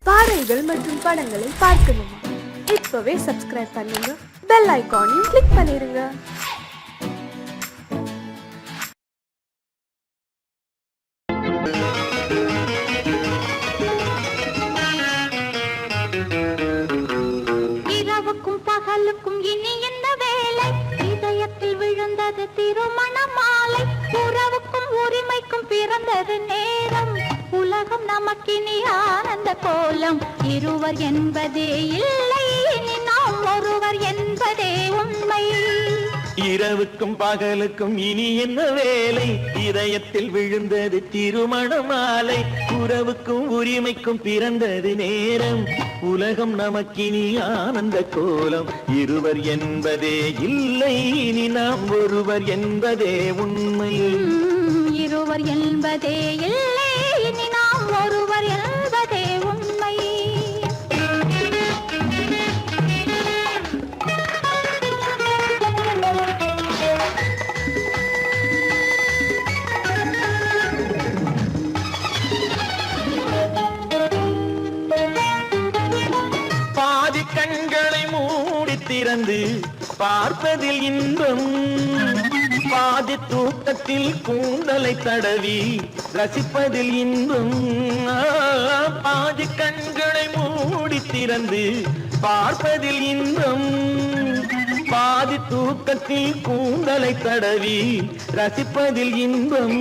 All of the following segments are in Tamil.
பாடல்கள் மற்றும் படங்களை பார்க்கணுமா? இப்பவே சப்ஸ்கிரைப் பண்ணுங்க, பெல் ஐகானையும் கிளிக் பண்ணிருங்க. இரவுக்கும் பகலுக்கும் இனி என்ன வேலை? இதயத்தில் விழுந்தது திருமண மாலை. உறவுக்கும் உரிமைக்கும் பிறந்தது நேரம். உலகம் நமக்கினி ஆனந்த கோலம். இருவர் என்பதே இல்லை, இனி நாம் ஒருவர் என்பதே உண்மை. இரவுக்கும் பகலுக்கும் இனி என்ன வேலை? இதயத்தில் விழுந்தது திருமண மாலை. உறவுக்கும் உரிமைக்கும் பிறந்தது நேரம். உலகம் நமக்கினி ஆனந்த கோலம். இருவர் என்பதே இல்லை, இனி நாம் ஒருவர் என்பதே உண்மை. இருவர் என்பதே இல்லை, இனி நாம் ஒருவர் என்பதே உண்மை. பாதி கண்களை மூடி திறந்து பார்ப்பதில் இன்பம். பாதி தூக்கத்தில் கூந்தலை தடவி ரசிப்பதில் இன்பம். பாதி கண்களை மூடி திறந்து பார்ப்பதில் இன்பம். பாதி தூக்கத்தில் கூந்தலை தடவி ரசிப்பதில் இன்பம்.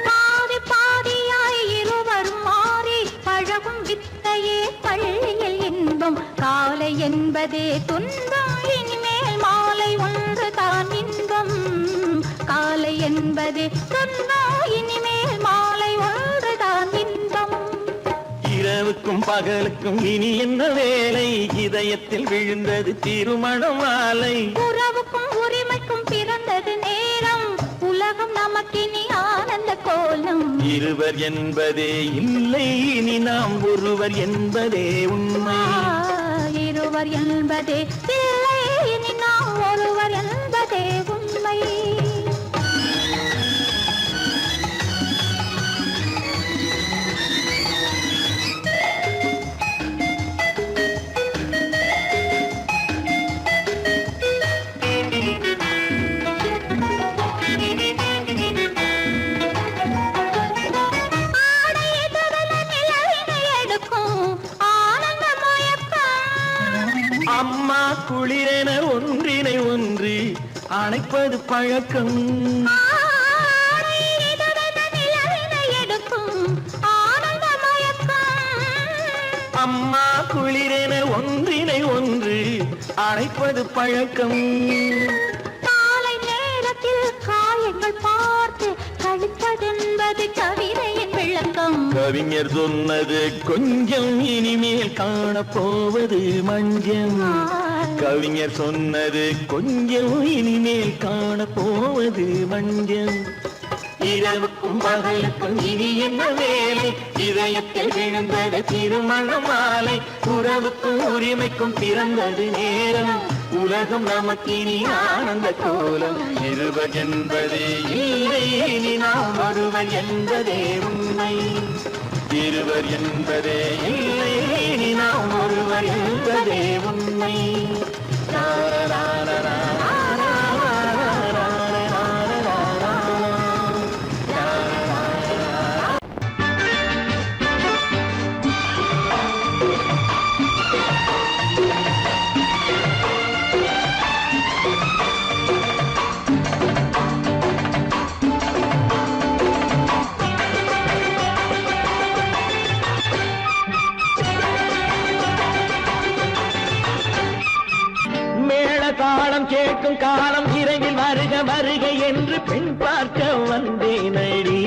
பாதி பாதியாய் இருவர் மாறி பழகும் வித்தையே பள்ளியில் இன்பம். காலை என்பதே துன்பம், இனிமேல் மாலை ஒன்று தான் இன்பம். காலை என்பதே துன்பம், இனிமேல் மாலை ஒன்று தான் இன்பம். இரவுக்கும் பகலுக்கும் இனி என்ன வேலை? இதயத்தில் விழுந்தது திருமண மாலை. உறவுக்கும் உரிமைக்கும் பிறந்தது நேரம். உலகம் நமக்கினி ஆனந்த கோலம். இருவர் என்பதே இல்லை, இனி நாம் ஒருவர் என்பதே உண்மை. இருவர் என்பதே இல்லை, இனி நாம் ஒருவர் என்பதே உண்மை. அம்மா குளிரென ஒன்றினை ஒன்று அணைப்பது பழக்கம். அம்மா குளிரென ஒன்றினை ஒன்று அணைப்பது பழக்கம். காலை நேரத்தில் காயங்கள் பார்த்து கழிப்பதென்பது கவிதையின் விளக்கம். கவிஞர் சொன்னது கொஞ்சம், இனிமேல் காணப்போவது மஞ்சம். கவிஞர் சொன்னது கொஞ்சம், இனிமேல் காணப்போவது மஞ்சம். இரவுக்கும் பகலுக்கும் இனி என்ன வேலை? இதயத்தில் விழுந்தது திருமண மாலை. உறவுக்கும் உரிமைக்கும் பிறந்தது நேரம். உலகம் நமக்கினி ஆனந்த கோலம். இருவர் என்பதே இல்லை, இனி நாம் ஒருவர் என்பதே உண்மை. இருவர் என்பதே இல்லை, இனி நாம் ஒருவர் என்பதே உண்மை. காலம் கேட்கும் காலம் விரைவில் வருக வருக என்று பெண் பார்க்க வந்தேன் அடி.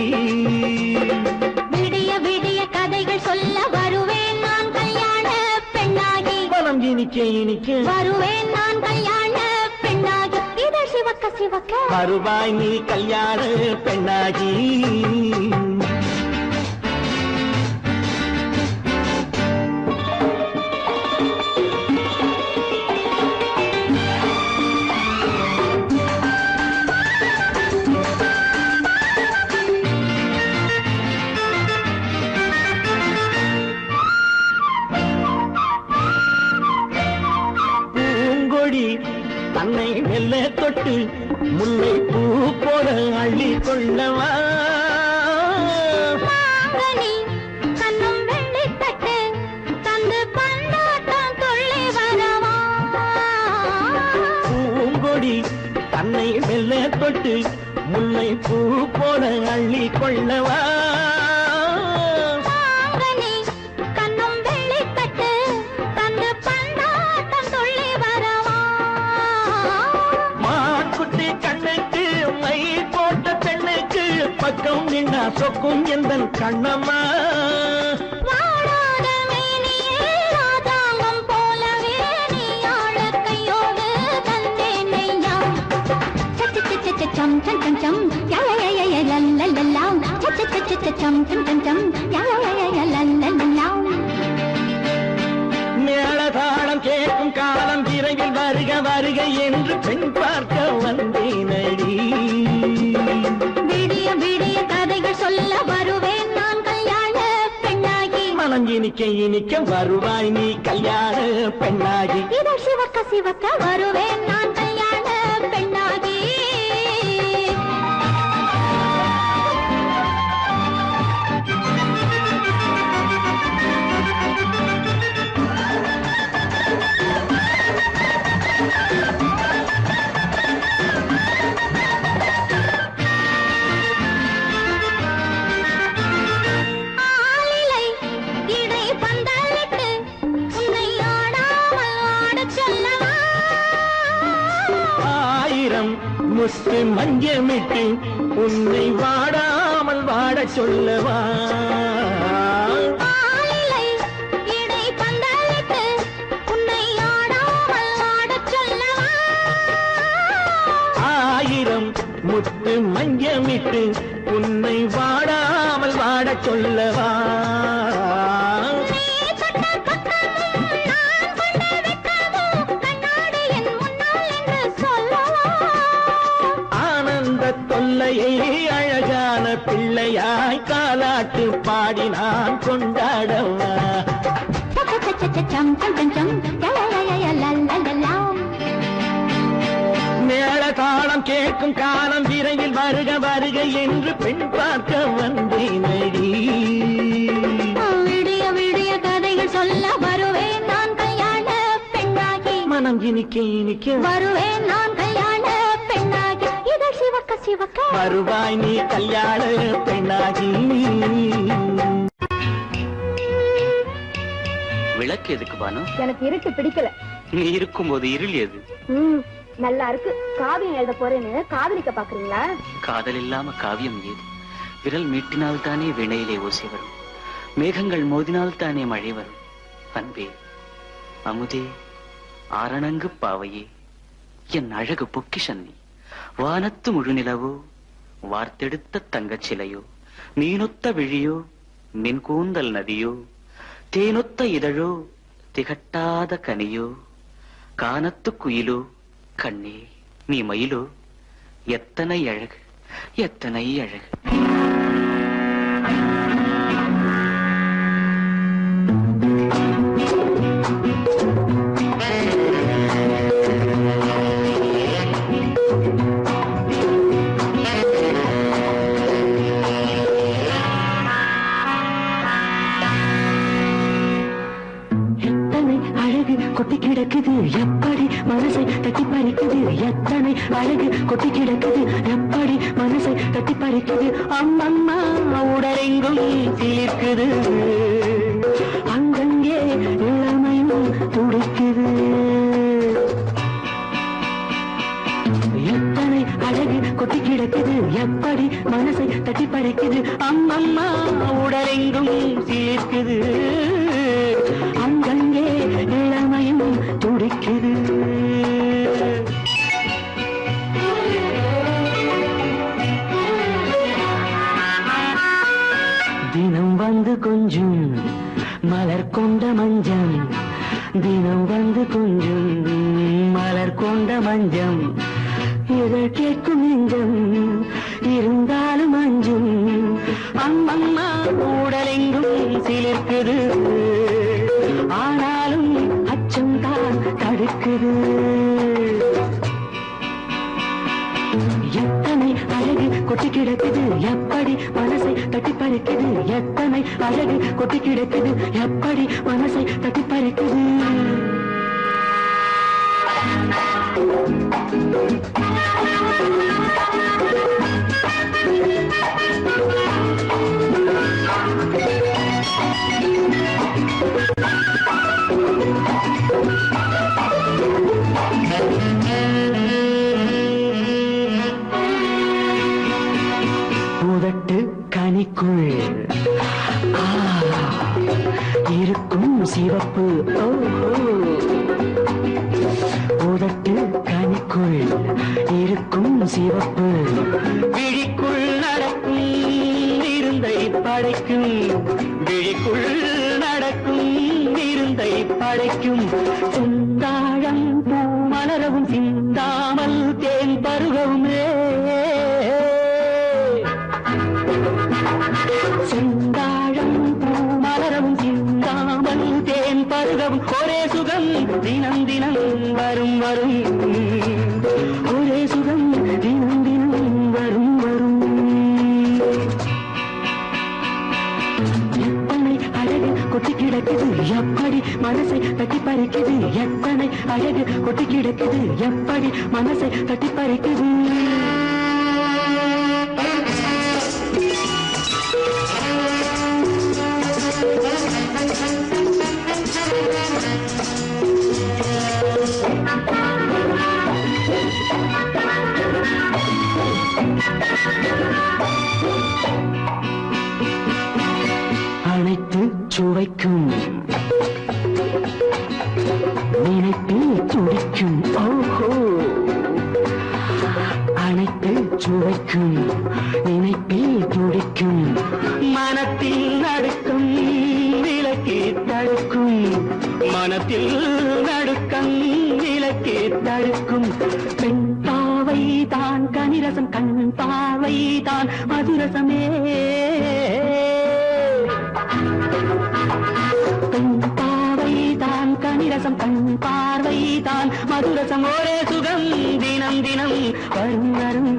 விடிய விடிய கதைகள் சொல்ல வருவேன் நான் கல்யாண பெண்ணாகி. மனம் இனிக்க இனிக்க வருவேன் நான் கல்யாண பெண்ணாகி. இது சிவக்க சிவக்க வருவாய் நீ கல்யாண பெண்ணாகி. தன்னை மெல்ல தொட்டு முல்லை பூ போல அள்ளி கொள்ளவா மாங்கனி கண்ணும் வெள்ளித்தட்டு தந்து பந்தாட்டம் துள்ளி வரவா பூங்கொடி தன்னை மெல்ல தொட்டு முல்லை பூ போல அள்ளி கொள்ளவா மாங்கனி கண்ணும் வெள்ளித்தட்டு தந்து பந்தாட்டம் துள்ளி வரவா மாக்குட்டி கண்ணுக்கு மை போட்ட பெண்ணுக்கு பக்கம் நின்னா சொக்கும் எந்தன் கண்ணம்மா வாடாத மேனியே ராஜாங்கம் போலவே நீ ஆள கையோடு தந்தேனையா சம் சம் சம் சம் யா யா யா யா லல்லல்லா சம் சம் சம் யா யா யா லல்லல்லா மேளதாளம் கேட்கும் காலம் விரைவில் வருக வருக என்று பெண் பார்க்க வந்தேனடி விடிய விடிய கதைகள் சொல்ல வருவேன் நான் கல்யாண பெண்ணாகி மனம் இனிக்க இனிக்க வருவாய் நீ கல்யாண பெண்ணாகி இதழ் சிவக்க சிவக்க வருவேன் நான் கல்யாண பெண்ணாகி ஆலிலை இடை பந்தலிட்டு உன்னை ஆடாமல் ஆடச் சொல்லவா ஆயிரம் முத்து மஞ்சமிட்டு உன்னை வாடாமல் வாடச் சொல்லவா ஆலிலை இடை பந்தலிட்டு உன்னை ஆடாமல் ஆடச் சொல்லவா ஆயிரம் முத்து மஞ்சமிட்டு உன்னை வாடாமல் வாடச் சொல்லவா நீ தொட்ட பக்கமும் நான் கொண்ட வெட்கமும் கண்ணாடி என் முன்னால் என்று சொல்லவா ஆனந்த தொல்லையை அழகான பிள்ளையாய் காலாட்டு பாடி நான் கொண்டாடவா சம் சம் சம் சம் யா யா யா யா லல்லல்லா மேளதாளம் கேட்கும் காலம் விரைவில் வருக வருக என்று பெண் பார்க்க வந்தேனடி விடிய விடிய கதைகள் சொல்ல வருவேன் நான் கல்யாண பெண்ணாகி மனம் இனிக்க இனிக்க வருவேன் நான் கல்யாண பெண்ணாகி இதழ் சிவக்க சிவக்க வருவாய் நீ கல்யாண பெண்ணாகி விளக்கு எதுக்கு பானு? எனக்கு இருட்டு பிடிக்கல. நீ இருக்கும்போது இருள் எது? நல்லா இருக்கு. காவியம் எழுத போறேன்னு காதலிக்க பாக்குறீங்களா? காதல் இல்லாம காவியம் ஏது? விரல் மீட்டினால் தானே வினையிலே ஓசை வரும், மேகங்கள் மோதினால் தானே மழை வரும். அன்பே, அமுதே, ஆரணங்கு பாவையே, என் அழகு பொக்கிஷன்னி, வானத்து முழுநிலவோ, வார்த்தெடுத்த தங்கச் சிலையோ, மீனொத்த விழியோ, நின் கூந்தல் நதியோ, தேனொத்த இதழோ, திகட்டாத கனியோ, கானத்து குயிலோ, கண்ணே நீ மயிலோ, எத்தனை அழகு, எத்தனை அழகு. கொட்டி கிடக்குது எப்படி மனசை தட்டி பறிக்குது, எத்தனை அழகு கொட்டி கிடக்குது எப்படி மனசை தட்டி பறிக்குது. அம்மம்மா உடலெங்கும் தீர்க்குது, அங்கங்கே இளமையும் துடிக்குது. எத்தனை அழகு கொட்டி கிடக்குது எப்படி மனசை தட்டி பறிக்குது. அம்மம்மா உடலெங்கும் தீர்க்குது, அங்கங்கே இளமையும் துடிக்குது. தினம் வந்து கொஞ்சம் மலர் கொண்ட மஞ்சம், தினம் வந்து கொஞ்சம் மலர் கொண்ட மஞ்சம், இதழ் கேட்கும் நெஞ்சம் இருந்தாலும் அஞ்சும். அம்மம்மா உடலெங்கும் சிலிர்க்குது, ஆனாலும் அச்சம் தான் தடுக்குது. கிடக்குது எப்படி மனசை தட்டி பறிக்குது எத்தனை அழகு கொட்டி கிடக்குது எப்படி மனசை தட்டி பறிக்குது பூதட்டு கனிக்குள் இருக்கும் சிவப்பு பூதட்டு கனிக்குள் இருக்கும் சிவப்பு விழிக்குள் நடக்கும் இருந்தை படைக்கும் விழிக்குள் நடக்கும் இருந்தை படைக்கும் சிந்தாழம் பூ மலரவும் சிந்தாமல் தேன் பருகவும் செந்தாழம் பூ மலரவும் சிந்தாமல் தேன் பருகவும் ஒரே சுகம் தினம் தினம் வரும் வரும் ஒரே சுகம் தினம் தினம் வரும் வரும் எத்தனை அழகு கொட்டி கிடக்குது எப்படி மனசை தட்டி பறிக்குது எத்தனை அழகு கொட்டி கிடக்குது எப்படி மனசை தட்டி பறிக்குது அனைத்து சுவைக்கும் நினைப்பில் துடிக்கும் ஓஹோ அனைத்து சுவைக்கும் நினைப்பில் துடிக்கும் மனத்தில் நடுக்கும் விலக்கி தடுக்கும் மனத்தில் நடுக்கம் விலக்கி தடுக்கும் பெண் பாவை தான் கனிரசம் கண் பாவை தான் மதுரசமே பெண் பாவை தான் கனிரசம் கண் பார்வை தான் மதுரசம் ஒரே சுகம் தினம் தினம் வரும் வரும்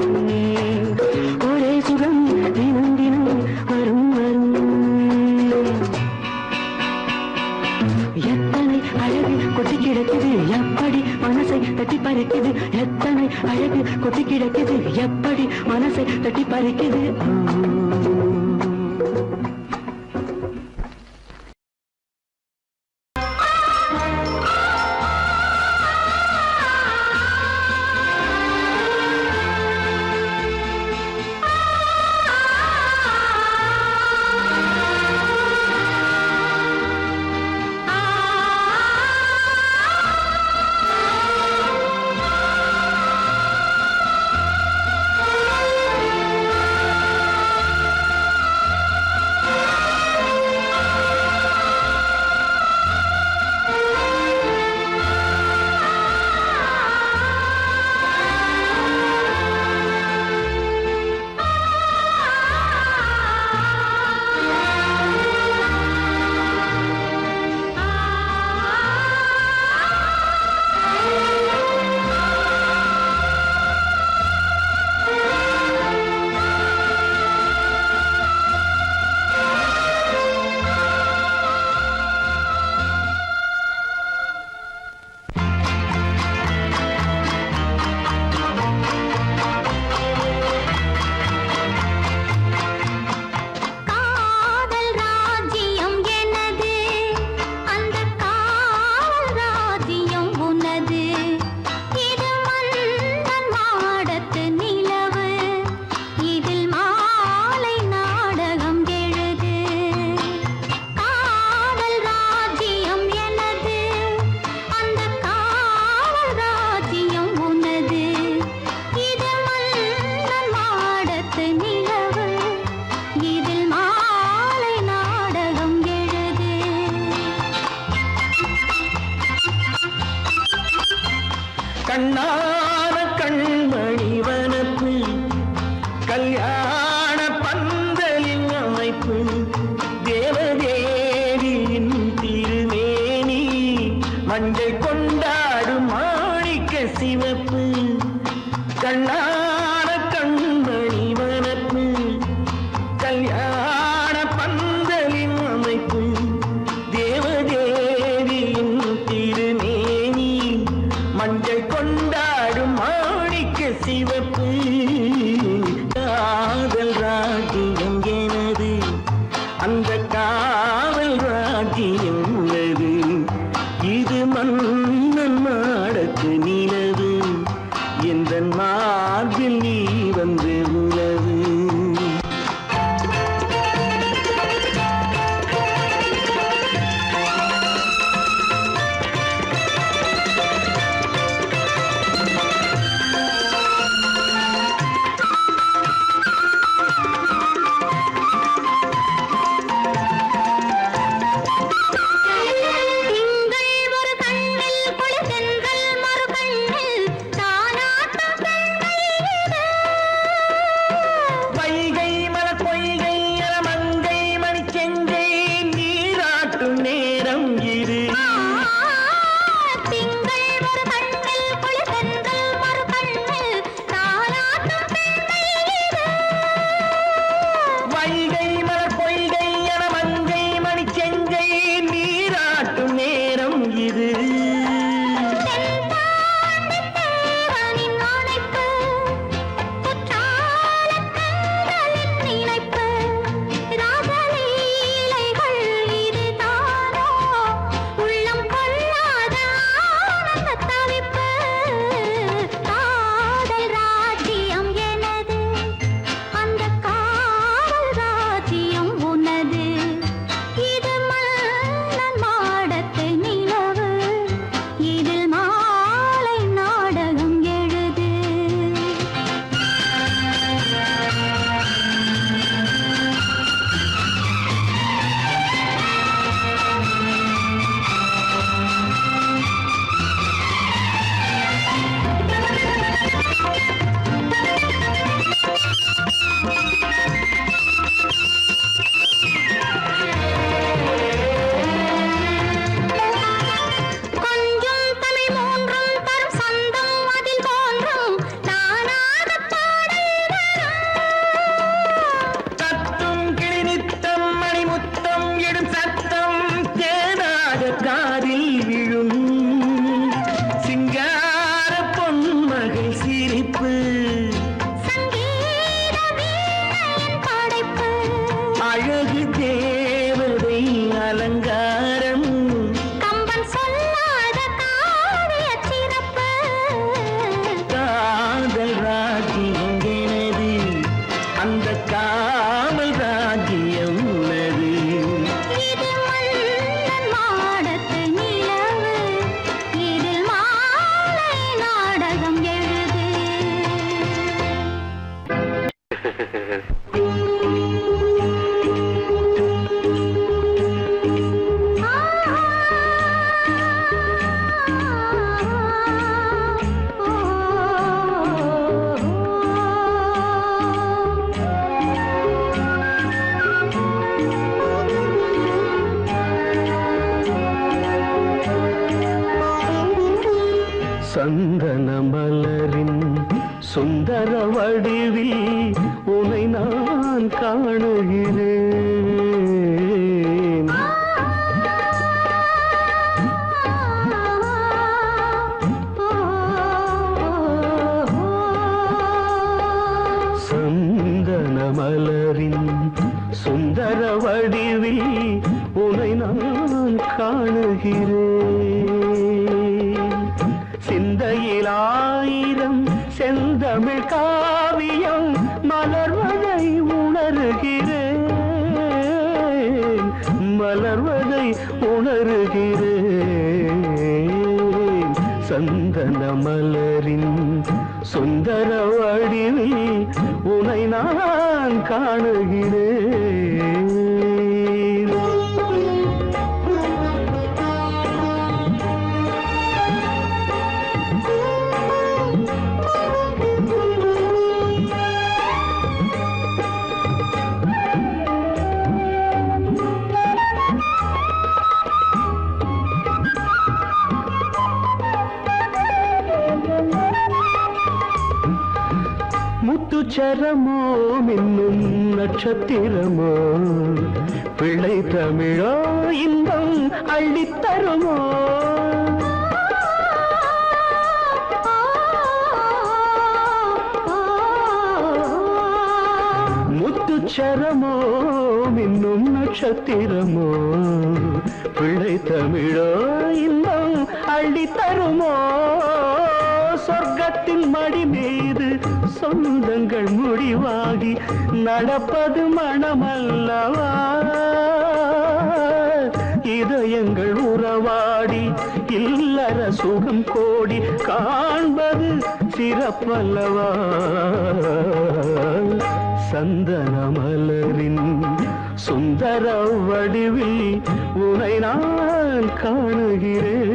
ஒரே சுகம் தினம் தினம் வரும் வரும் எத்தனை அழகு கொட்டி கிடக்குது எப்படி மனசை தட்டி பறிக்குது எத்தனை அழகு கொட்டி கிடக்குது எப்படி மனசை தட்டி பறிக்குது கண்ணான கண்மணி வனப்பு கல்யாண பந்தலின் அமைப்பு தேவதேவியின் திருமேனி மஞ்சள் கொண்டாடும் மாணிக்க சிவப்பு கண்ணான கண்மணி வனப்பு மன்னன் மாடத்து நிலவு எந்த மார்பில் நீ வந்து உலவு சந்தன மலரின் சுந்தர வடிவில் உனை நான் காணுகிறேன். சந்தன மலரின் சுந்தர வடிவில் உனை நான் காணுகிறேன். சிந்தையில் ஆயிரம் செந்தமிழ் காவியம் மலர்வதை உணர்கிறேன், மலர்வதை உணர்கிறேன். சந்தன மலரின் சுந்தர வடிவில் உனை நான் காணுகிறேன். முத்துச்சரமோ மின்னும் நட்சத்திரமோ பிள்ளை தமிழோ இன்பம் அள்ளித்தருமோ. முத்துச்சரமோ மின்னும் நட்சத்திரமோ பிள்ளை தமிழோ இன்பம் அள்ளி தருமோ சொர்க்கத்தின் மடி மீது சொந்தங்கள் முடிவாகி நடப்பது மனமல்லவா இதயங்கள் உறவாடி இல்லற சுகம் கோடி காண்பது சிறப்பல்லவா சந்தன மலரின் சுந்தர வடிவில் உனை நான் காணுகிறேன்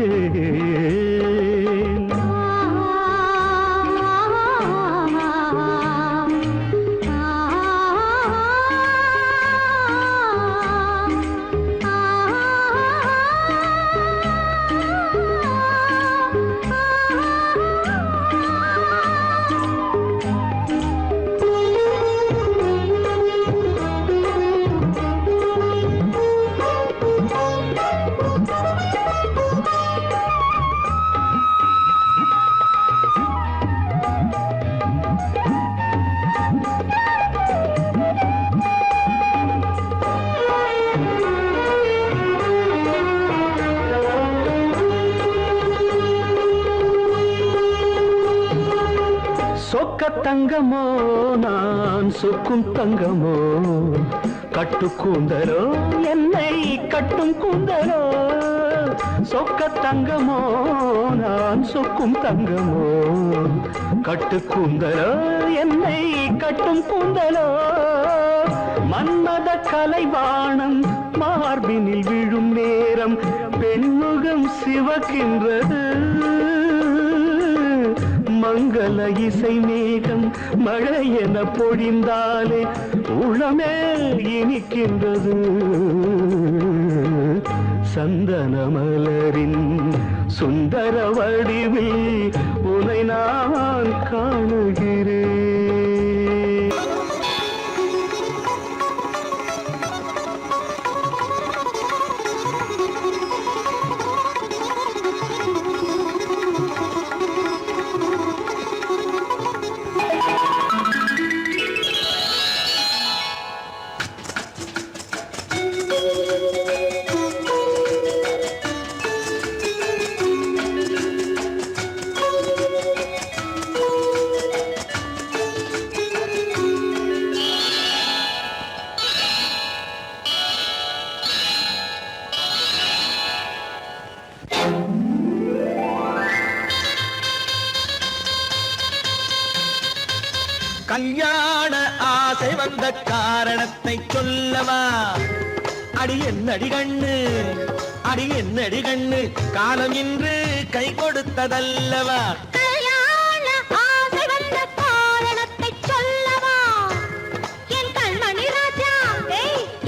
சொக்க தங்கமோ நான் சொக்கும் தங்கமோ கட்டு கூந்தலோ என்னை கட்டும் கூந்தலோ சொக்க தங்கமோ நான் சொக்கும் தங்கமோ கட்டு கூந்தலோ என்னை கட்டும் கூந்தலோ மன்மத கலைவாணம் மார்பினில் விழும் நேரம் பெண்முகம் சிவக்கின்றது மங்கள இசை மேகம் மழை என பொழிந்தாலே உளமே இனிக்கின்றது சந்தன மலரின் சுந்தர வடிவில் உனை நான் காணுகிறேன் கல்யாண ஆசை வந்த காரணத்தை சொல்லவா அடி என்னடி கண்ணு காலம் இன்று கை கொடுத்ததல்லவா கல்யாண ஆசை வந்த காரணத்தை சொல்லவா என் கண்மணி ராஜா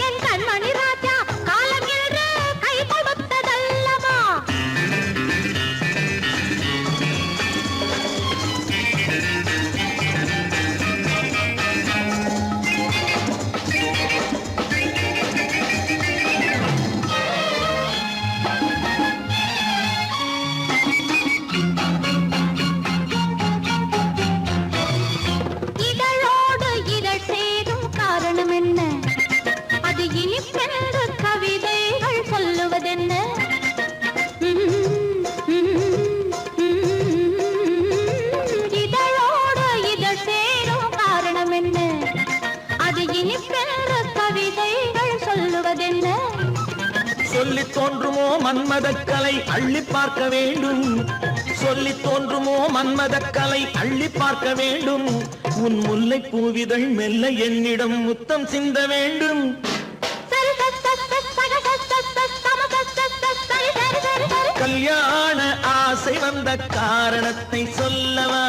என் கண்மணி ராஜா காலம் என்று கை கொடுத்ததல்லவா சொல்லி தோன்றுமோ மன்மதக்கலை அள்ளி பார்க்க வேண்டும் சொல்லி தோன்றுமோ மன்மதக்கலை அள்ளி பார்க்க வேண்டும் உன் முல்லை பூவிதழ் மெல்ல என்னிடம் முத்தம் சிந்த வேண்டும் கல்யாண ஆசை வந்த காரணத்தை சொல்லவா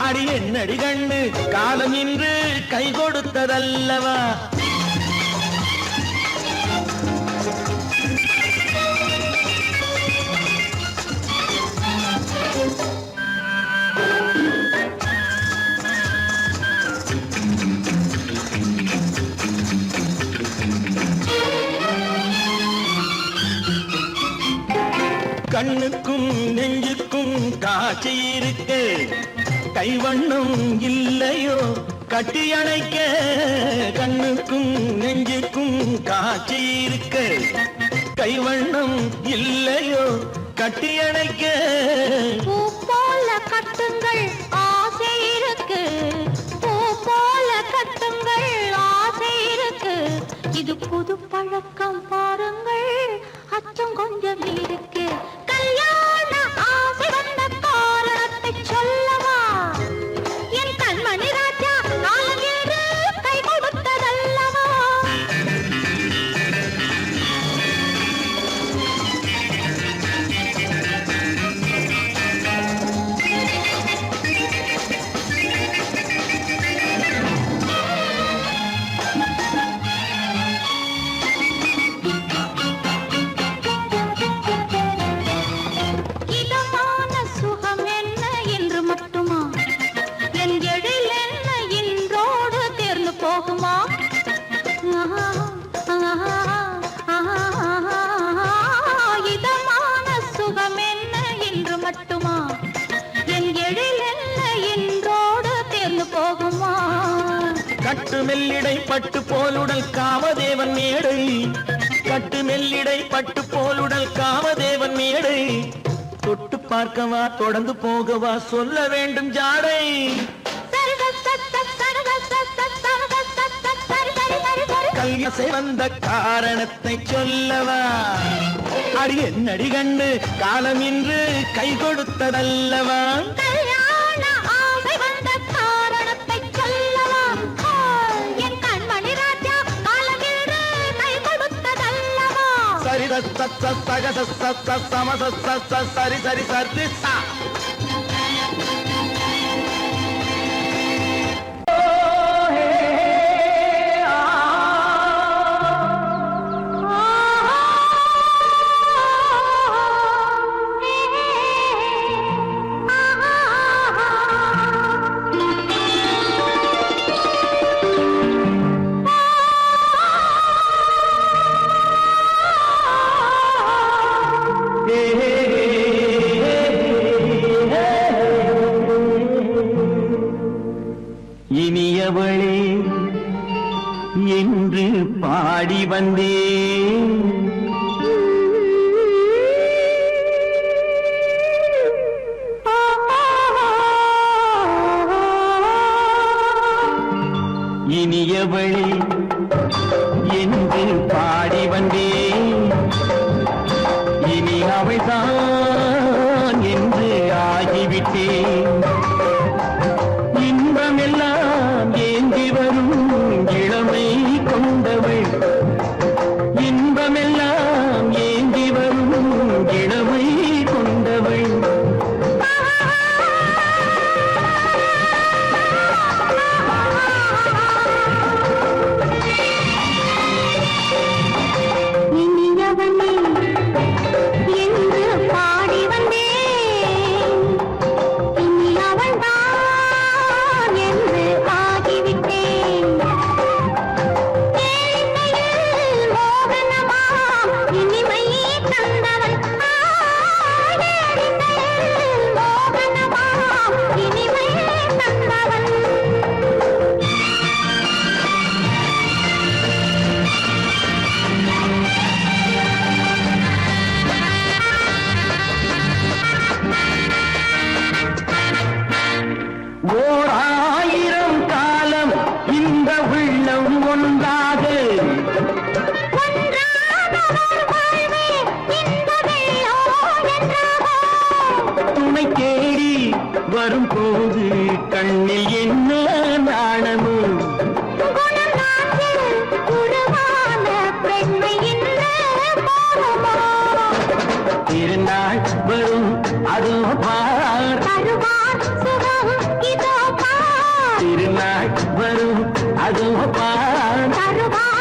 அடி என்னடி கண்ணு காலம் இன்று கை கொடுத்ததல்லவா கண்ணுக்கும் நெஞ்சுக்கும் காட்சி இருக்கு கைவண்ணம் இல்லையோ கட்டி அணைக்க கண்ணுக்கும் நெஞ்சுக்கும் காட்சி இருக்கு கைவண்ணம் இல்லையோ கட்டி அணைக்க பூ போல கட்டுங்கள் ஆசை இருக்கு, பூ போல கட்டுங்கள் ஆசை இருக்கு. இது புது பழக்கம் பாருங்கள், அச்சம் கொஞ்சம் இருக்கு. கல்யாண ஆசை வந்த காரணத்தை சொல்லவா? என் கண்மணி ராஜா நாளேறு கை கொடுத்ததல்லவா? இதமான சுகம் என்ன என்று மட்டுமா? என் எழில் என்ன இன்றோடு தேர்ந்து போகுமா? இதமான சுகம் என்ன என்று மட்டுமா? என் எழில் என்ன இன்றோடு தேர்ந்து போகுமா? கட்டு மெல்லிடை பட்டு போலுடல் காமதேவன் மேடை, கட்டு மெல்லிடை பட்டு போலுடல் காமதேவன் மேடை. தொட்டு பார்க்கவா தொடர்ந்து போகவா சொல்ல வேண்டும் ஜாடை. கல்யாசை வந்த காரணத்தை சொல்லவா? அடி என்னடி கண்டு காலம் இன்று கை கொடுத்ததல்லவா? கல்யாண ஆசை வந்த காரணத்தை சொல்லவா? என் கண்மணி ராஜா காலமின்று கை கொடுத்ததல்லவா? சரி சக சம சரி சரி சரி சா. இனியவளே என்று பாடி வந்தேன், இனியவளே என்று பாடி வந்தேன். இனி அவள்தான் என்று ஆகிவிட்டேன். இன்பமெல்லாம் ஏந்தி வரும் இளமை கொண்டவள், இன்பமெல்லாம் ஏந்தி வரும் இளமை கொண்டவள். இனியவனே என்று பாடி வந்தேன், இனி அவள்தான் என்று ஆகிவிட்டேன். ஏழையில் மோகனமாம் இனிமை தந்தவன், ஏழையில் மோகனமாம் இனிமை தந்தவன். ஓர் ஆயிரம் காலம் இந்த உள்ளம் ஒன்றாக துணை தேடி வரும்போது கண்ணில் என்ன நாணமோ? திருநாள் வரும் அதோ பார், திருநாள் வரும் அதோ பார்.